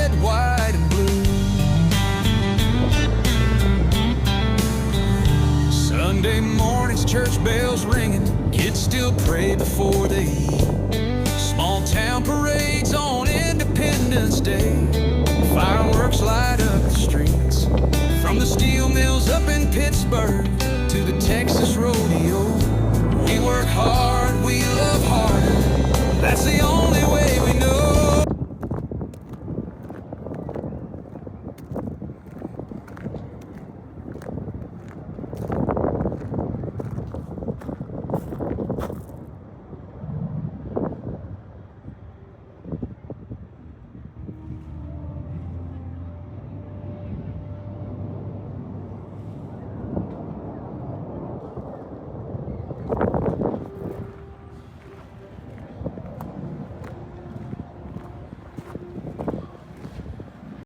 red, white, and blue. Sunday mornings, church bells ringing, kids still pray before they eat. Small town parades on Independence Day, fireworks light up the streets. From the steel mills up in Pittsburgh to the Texas rodeo, we work hard, we love harder. That's the only